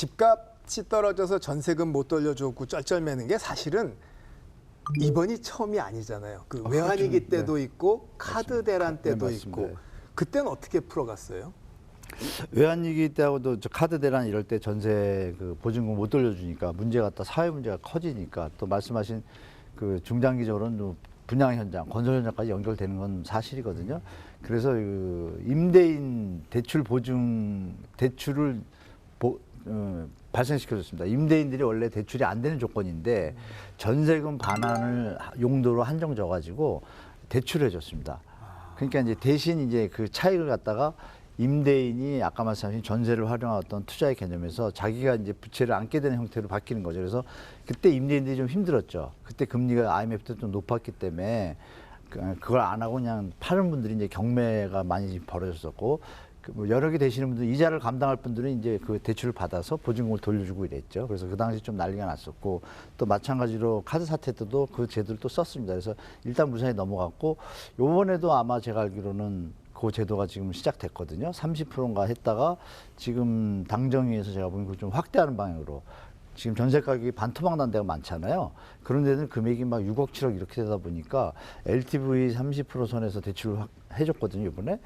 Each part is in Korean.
집값이 떨어져서 전세금 못 돌려주고 쩔쩔매는 게 사실은 이번이 처음이 아니잖아요. 그 외환위기 그렇죠. 때도 있고 카드 대란 때도 네, 맞습니다. 있고 그때는 어떻게 풀어갔어요? 외환위기 때하고도 저 카드 대란 이럴 때 전세 그 보증금 못 돌려주니까 문제가 또 사회 문제가 커지니까 또 말씀하신 그 중장기적으로는 또 분양 현장, 건설 현장까지 연결되는 건 사실이거든요. 그래서 그 임대인 대출 보증 대출을 발생시켜줬습니다. 임대인들이 원래 대출이 안 되는 조건인데 전세금 반환을 용도로 한정져가지고 대출을 해줬습니다. 그러니까 이제 대신 이제 그 차익을 갖다가 임대인이 아까 말씀하신 전세를 활용한 어떤 투자의 개념에서 자기가 이제 부채를 안게 되는 형태로 바뀌는 거죠. 그래서 그때 임대인들이 좀 힘들었죠. 그때 금리가 IMF 때 좀 높았기 때문에 그걸 안 하고 그냥 파는 분들이 이제 경매가 많이 벌어졌었고 뭐 여러 개 되시는 분들 이자를 감당할 분들은 이제 그 대출을 받아서 보증금을 돌려주고 이랬죠. 그래서 그 당시 좀 난리가 났었고 또 마찬가지로 카드 사태 때도 그 제도를 또 썼습니다. 그래서 일단 무상히 넘어갔고 요번에도 아마 제가 알기로는 그 제도가 지금 시작됐거든요. 30%인가 했다가 지금 당정위에서 제가 보기엔 그걸 좀 확대하는 방향으로 지금 전세 가격이 반토막 난 데가 많잖아요. 그런 데는 금액이 막 6억, 7억 이렇게 되다 보니까 LTV 30% 선에서 대출을 해줬거든요, 이번에.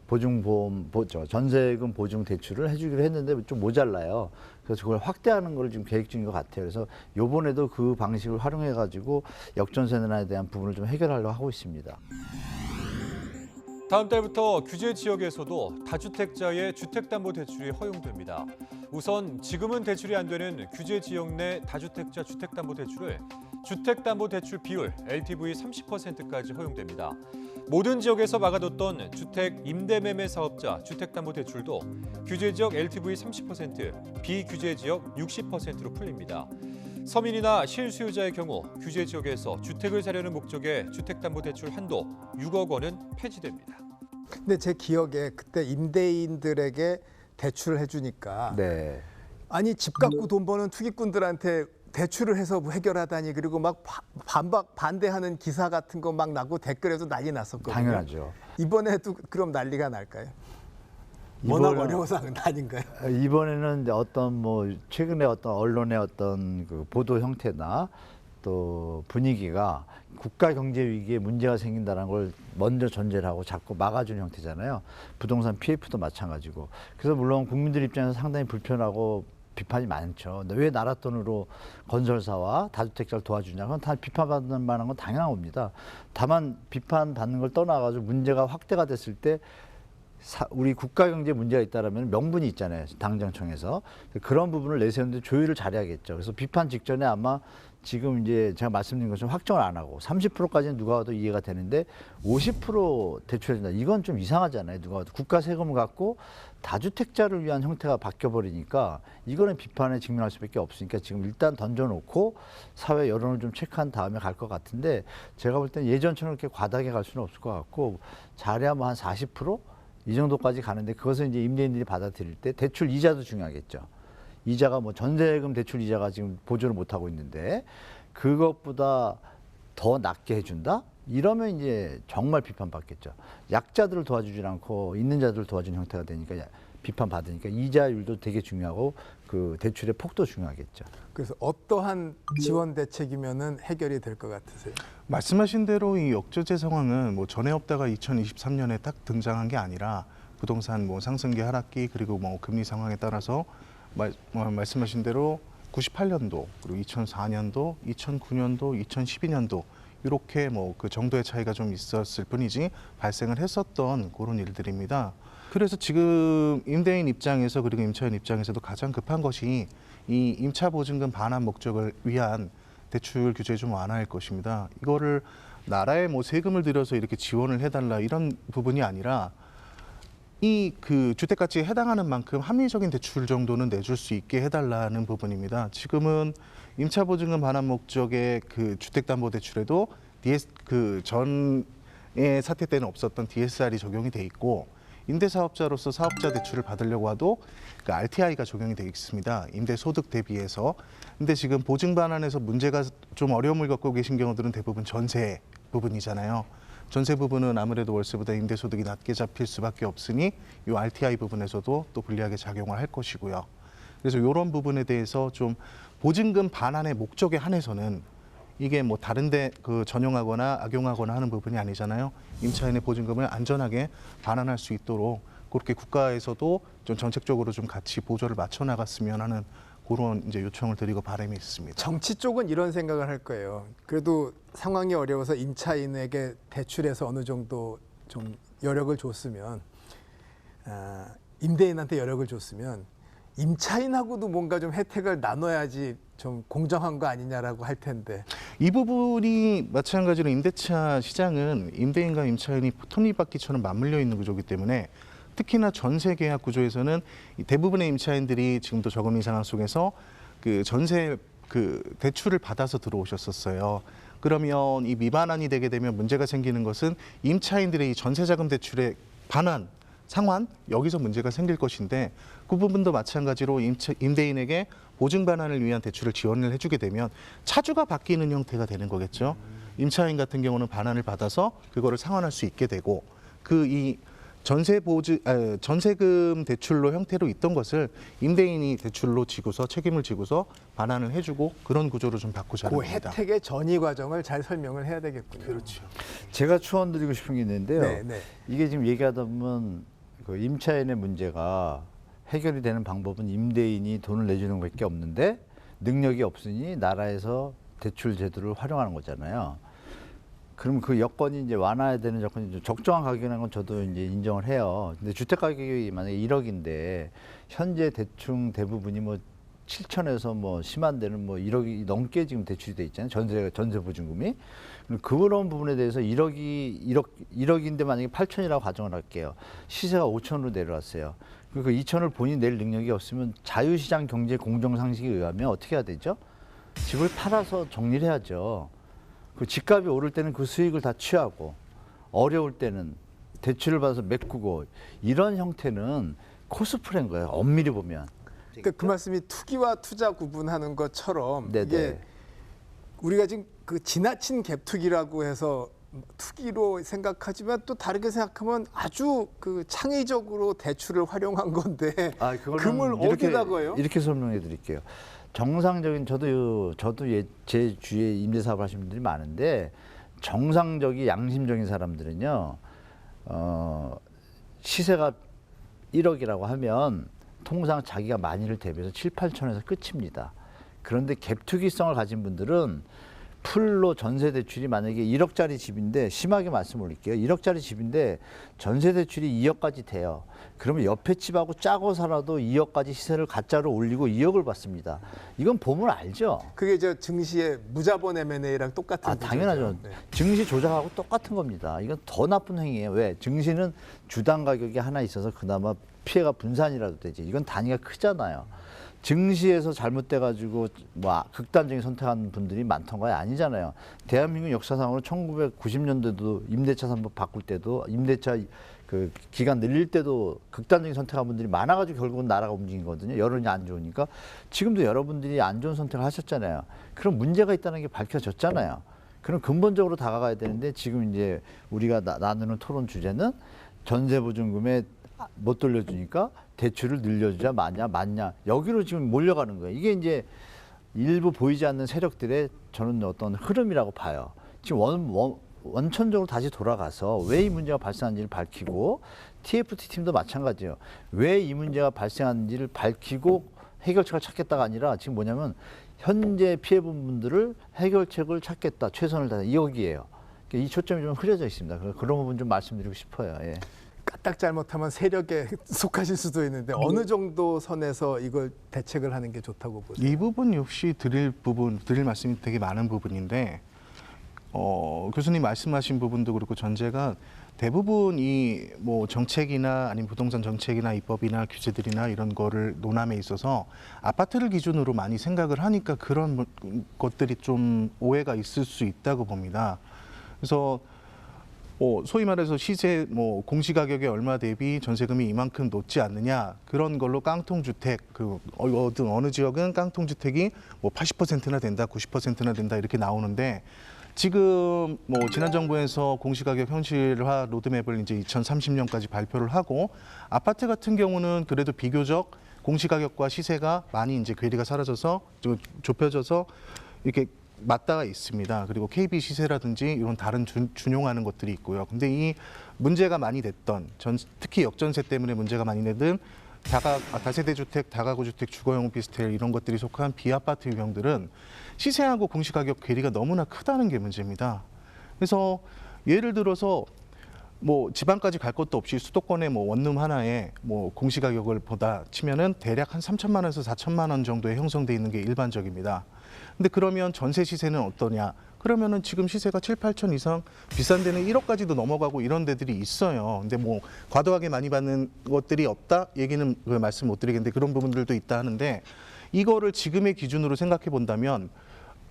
보증보험, 전세금 보증 대출을 해주기로 했는데 좀 모자라요. 그래서 그걸 확대하는 걸 지금 계획 중인 것 같아요. 그래서 요번에도 그 방식을 활용해가지고 역전세 난에 대한 부분을 좀 해결하려고 하고 있습니다. 다음 달부터 규제 지역에서도 다주택자의 주택담보대출이 허용됩니다. 우선 지금은 대출이 안 되는 규제 지역 내 다주택자 주택담보대출을 주택담보대출 비율 LTV 30%까지 허용됩니다. 모든 지역에서 막아뒀던 주택 임대매매 사업자 주택담보대출도 규제 지역 LTV 30%, 비규제 지역 60%로 풀립니다. 서민이나 실수요자의 경우 규제 지역에서 주택을 사려는 목적의 주택담보대출 한도 6억 원은 폐지됩니다. 근데 제 기억에 그때 임대인들에게 대출을 해주니까 네. 아니 집 갖고 돈 버는 투기꾼들한테 대출을 해서 해결하다니 그리고 막 반대하는 기사 같은 거 막 나고 댓글에도 난리 났었거든요. 당연하죠. 이번에도 그럼 난리가 날까요? 워낙 어려워서 아닌가요? 이번에는 이제 어떤 뭐 최근에 어떤 언론의 어떤 그 보도 형태나 또 분위기가 국가 경제 위기에 문제가 생긴다는 걸 먼저 전제를 하고 자꾸 막아주는 형태잖아요. 부동산 PF도 마찬가지고. 그래서 물론 국민들 입장에서 상당히 불편하고 비판이 많죠. 근데 왜 나라 돈으로 건설사와 다주택자를 도와주냐? 그건 다 비판받는 만한 건 당연한 겁니다. 다만 비판받는 걸 떠나가지고 문제가 확대가 됐을 때 우리 국가 경제에 문제가 있다라면 명분이 있잖아요. 당정청에서. 그런 부분을 내세우는데 조율을 잘해야겠죠. 그래서 비판 직전에 아마 지금 이제 제가 말씀드린 것처럼 확정을 안 하고 30%까지는 누가 와도 이해가 되는데 50% 대출해준다. 이건 좀 이상하잖아요. 누가 와도 국가 세금을 갖고 다주택자를 위한 형태가 바뀌어버리니까 이거는 비판에 직면할 수밖에 없으니까 지금 일단 던져놓고 사회 여론을 좀 체크한 다음에 갈 것 같은데 제가 볼 때는 예전처럼 이렇게 과다하게 갈 수는 없을 것 같고 잘해야 뭐 한 40%? 이 정도까지 가는데 그것은 이제 임대인들이 받아들일 때 대출 이자도 중요하겠죠. 이자가 뭐 전세금 대출 이자가 지금 보조를 못 하고 있는데 그것보다 더 낮게 해준다? 이러면 이제 정말 비판받겠죠. 약자들을 도와주지 않고 있는 자들을 도와주는 형태가 되니까 비판받으니까 이자율도 되게 중요하고 그 대출의 폭도 중요하겠죠. 그래서 어떠한 지원 대책이면은 해결이 될 것 같으세요? 말씀하신 대로 이 역조제 상황은 뭐 전에 없다가 2023년에 딱 등장한 게 아니라 부동산 뭐 상승기 하락기 그리고 뭐 금리 상황에 따라서 말씀하신 대로 98년도 그리고 2004년도, 2009년도, 2012년도 이렇게 뭐 그 정도의 차이가 좀 있었을 뿐이지 발생을 했었던 그런 일들입니다. 그래서 지금 임대인 입장에서 그리고 임차인 입장에서도 가장 급한 것이 이 임차 보증금 반환 목적을 위한 대출 규제 좀 완화할 것입니다. 이거를 나라에 뭐 세금을 들여서 이렇게 지원을 해달라 이런 부분이 아니라 이 그 주택가치에 해당하는 만큼 합리적인 대출 정도는 내줄 수 있게 해달라는 부분입니다. 지금은 임차 보증금 반환 목적의 그 주택담보대출에도 그 전에 사태 때는 없었던 DSR이 적용이 돼 있고 임대사업자로서 사업자 대출을 받으려고 해도 그 RTI가 적용이 돼 있습니다. 임대소득 대비해서. 근데 지금 보증 반환에서 문제가 좀 어려움을 겪고 계신 경우들은 대부분 전세 부분이잖아요. 전세 부분은 아무래도 월세보다 임대소득이 낮게 잡힐 수밖에 없으니 이 RTI 부분에서도 또 불리하게 작용을 할 것이고요. 그래서 이런 부분에 대해서 좀 보증금 반환의 목적에 한해서는 이게 뭐 다른데 그 전용하거나 악용하거나 하는 부분이 아니잖아요. 임차인의 보증금을 안전하게 반환할 수 있도록 그렇게 국가에서도 좀 정책적으로 좀 같이 보조를 맞춰 나갔으면 하는 그런 이제 요청을 드리고 바람이 있습니다. 정치 쪽은 이런 생각을 할 거예요. 그래도 상황이 어려워서 임차인에게 대출해서 어느 정도 좀 여력을 줬으면, 임대인한테 여력을 줬으면 임차인하고도 뭔가 좀 혜택을 나눠야지 좀 공정한 거 아니냐라고 할 텐데. 이 부분이 마찬가지로 임대차 시장은 임대인과 임차인이 톱니바퀴처럼 맞물려 있는 구조이기 때문에 특히나 전세 계약 구조에서는 대부분의 임차인들이 지금도 저금리 상황 속에서 그 전세 그 대출을 받아서 들어오셨었어요. 그러면 이 미반환이 되게 되면 문제가 생기는 것은 임차인들의 이 전세자금 대출의 반환, 상환 여기서 문제가 생길 것인데 그 부분도 마찬가지로 임대인에게 보증 반환을 위한 대출을 지원을 해주게 되면 차주가 바뀌는 형태가 되는 거겠죠. 임차인 같은 경우는 반환을 받아서 그거를 상환할 수 있게 되고 그 이 전세금 대출로 형태로 있던 것을 임대인이 대출로 지고서 책임을 지고서 반환을 해주고 그런 구조로 좀 바꾸자 그 합니다. 혜택의 전이 과정을 잘 설명을 해야 되겠군요. 그렇죠. 제가 추원드리고 싶은 게 있는데요. 네, 네. 이게 지금 얘기하다 보면 그 임차인의 문제가 해결이 되는 방법은 임대인이 돈을 내주는 것밖에 없는데 능력이 없으니 나라에서 대출 제도를 활용하는 거잖아요. 그럼 그 여건이 이제 완화해야 되는 여건이 좀 적정한 가격이라는 건 저도 이제 인정을 해요. 근데 주택 가격이 만약에 1억인데 현재 대충 대부분이 뭐 7천에서 뭐 심한 데는 뭐 1억이 넘게 지금 대출이 돼 있잖아요. 전세 보증금이. 그런 부분에 대해서 1억인데 만약에 8천이라고 가정을 할게요. 시세가 5천으로 내려왔어요. 그러니까 2천을 본인이 낼 능력이 없으면 자유시장 경제 공정 상식에 의하면 어떻게 해야 되죠? 집을 팔아서 정리를 해야죠. 그 집값이 오를 때는 그 수익을 다 취하고 어려울 때는 대출을 받아서 메꾸고 이런 형태는 코스프레인 거예요. 엄밀히 보면. 그러니까 그 말씀이 투기와 투자 구분하는 것처럼 네네. 이게 우리가 지금 그 지나친 갭투기라고 해서 투기로 생각하지만 또 다르게 생각하면 아주 그 창의적으로 대출을 활용한 건데 그거는 금을 어디다 거요? 이렇게 설명해 드릴게요. 정상적인 저도 제 주위에 임대 사업을 하시는 분들이 많은데 정상적인 양심적인 사람들은요 시세가 1억이라고 하면 통상 자기가 많이를 대비해서 7, 8천에서 끝입니다. 그런데 갭투기성을 가진 분들은 풀로 전세 대출이 만약에 1억짜리 집인데 심하게 말씀 올릴게요. 1억짜리 집인데 전세 대출이 2억까지 돼요. 그러면 옆에 집하고 짜고 살아도 2억까지 시세를 가짜로 올리고 2억을 받습니다. 이건 보면 알죠. 그게 저 증시의 무자본 M&A랑 똑같은 구조죠. 당연하죠. 네. 증시 조작하고 똑같은 겁니다. 이건 더 나쁜 행위예요. 왜? 증시는 주당 가격이 하나 있어서 그나마 피해가 분산이라도 되지. 이건 단위가 크잖아요. 증시에서 잘못돼가지고 뭐 극단적인 선택하는 분들이 많던 거 아니잖아요. 대한민국 역사상으로 1990년대도 임대차 3법 바꿀 때도 임대차 그 기간 늘릴 때도 극단적인 선택한 분들이 많아가지고 결국은 나라가 움직인 거거든요. 여론이 안 좋으니까. 지금도 여러분들이 안 좋은 선택을 하셨잖아요. 그럼 문제가 있다는 게 밝혀졌잖아요. 그럼 근본적으로 다가가야 되는데 지금 이제 우리가 나누는 토론 주제는 전세보증금에 못 돌려주니까 대출을 늘려주자 맞냐 여기로 지금 몰려가는 거예요. 이게 이제 일부 보이지 않는 세력들의 저는 어떤 흐름이라고 봐요. 지금 원천적으로 다시 돌아가서 왜 이 문제가 발생한지를 밝히고 TFT 팀도 마찬가지예요. 왜 이 문제가 발생한지를 밝히고 해결책을 찾겠다가 아니라 지금 뭐냐면 현재 피해본 분들을 해결책을 찾겠다. 최선을 다해 여기에요. 이 초점이 좀 흐려져 있습니다. 그런 부분 좀 말씀드리고 싶어요. 예. 까딱 잘못하면 세력에 속하실 수도 있는데 어느 정도 선에서 이걸 대책을 하는 게 좋다고 보세요? 이 부분 역시 드릴 말씀이 되게 많은 부분인데 교수님 말씀하신 부분도 그렇고 전제가 대부분 이 뭐 정책이나 아니면 부동산 정책이나 입법이나 규제들이나 이런 거를 논함에 있어서 아파트를 기준으로 많이 생각을 하니까 그런 것들이 좀 오해가 있을 수 있다고 봅니다. 그래서 소위 말해서 시세 공시가격에 얼마 대비 전세금이 이만큼 높지 않느냐 그런 걸로 깡통주택 어느 지역은 깡통주택이 뭐 80%나 된다 90%나 된다 이렇게 나오는데 지금 지난 정부에서 공시가격 현실화 로드맵을 이제 2030년까지 발표를 하고 아파트 같은 경우는 그래도 비교적 공시가격과 시세가 많이 이제 괴리가 사라져서 좀 좁혀져서 이렇게 맞닿아 있습니다. 그리고 KB 시세라든지 이런 다른 준용하는 것들이 있고요. 근데 이 문제가 많이 됐던 특히 역전세 때문에 문제가 많이 되던 다세대 주택, 다가구 주택, 주거용 오피스텔 이런 것들이 속한 비아파트 유형들은 시세하고 공시가격 괴리가 너무나 크다는 게 문제입니다. 그래서 예를 들어서 뭐 지방까지 갈 것도 없이 수도권의 뭐 원룸 하나에 뭐 공시가격을 보다 치면은 대략 한 3천만 원에서 4천만 원 정도에 형성돼 있는 게 일반적입니다. 근데 그러면 전세 시세는 어떠냐? 그러면은 지금 시세가 7, 8천 이상 비싼 데는 1억까지도 넘어가고 이런 데들이 있어요. 근데 뭐 과도하게 많이 받는 것들이 없다 얘기는 말씀 못 드리겠는데 그런 부분들도 있다 하는데 이거를 지금의 기준으로 생각해 본다면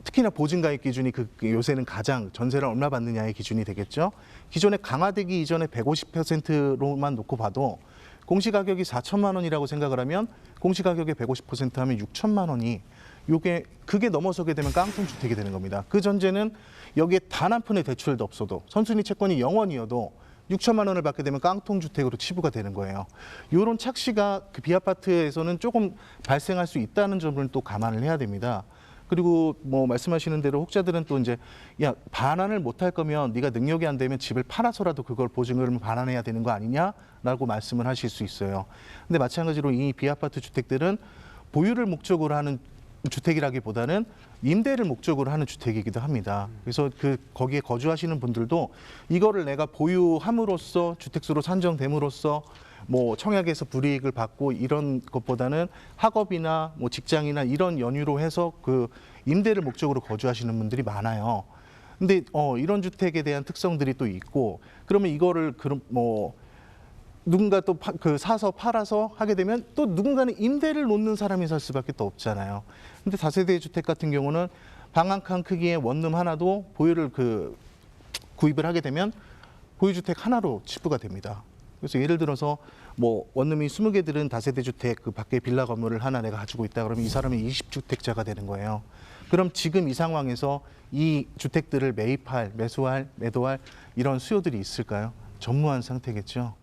특히나 보증가액 기준이 요새는 가장 전세를 얼마 받느냐의 기준이 되겠죠. 기존에 강화되기 이전에 150%로만 놓고 봐도 공시가격이 4천만 원이라고 생각을 하면 공시가격의 150% 하면 6천만 원이 그게 넘어서게 되면 깡통 주택이 되는 겁니다. 그 전제는 여기에 단 한 푼의 대출도 없어도 선순위 채권이 0원이어도 6천만 원을 받게 되면 깡통 주택으로 치부가 되는 거예요. 이런 착시가 그 비아파트에서는 조금 발생할 수 있다는 점을 또 감안을 해야 됩니다. 그리고 뭐 말씀하시는 대로 혹자들은 또 이제 야 반환을 못할 거면 네가 능력이 안 되면 집을 팔아서라도 그걸 보증을 반환해야 되는 거 아니냐라고 말씀을 하실 수 있어요. 근데 마찬가지로 이 비아파트 주택들은 보유를 목적으로 하는 주택이라기보다는 임대를 목적으로 하는 주택이기도 합니다. 그래서 거기에 거주하시는 분들도 이거를 내가 보유함으로써 주택수로 산정됨으로써 뭐 청약에서 불이익을 받고 이런 것보다는 학업이나 뭐 직장이나 이런 연유로 해서 그 임대를 목적으로 거주하시는 분들이 많아요. 근데 이런 주택에 대한 특성들이 또 있고 그러면 이거를 뭐 누군가 또 사서 팔아서 하게 되면 또 누군가는 임대를 놓는 사람이 살 수밖에 또 없잖아요. 근데 다세대 주택 같은 경우는 방 한 칸 크기의 원룸 하나도 보유를 구입을 하게 되면 보유주택 하나로 치부가 됩니다. 그래서 예를 들어서 뭐 원룸이 20개 들은 다세대 주택 그 밖에 빌라 건물을 하나 내가 가지고 있다 그러면 이 사람이 20주택자가 되는 거예요. 그럼 지금 이 상황에서 이 주택들을 매입할, 매수할, 매도할 이런 수요들이 있을까요? 전무한 상태겠죠.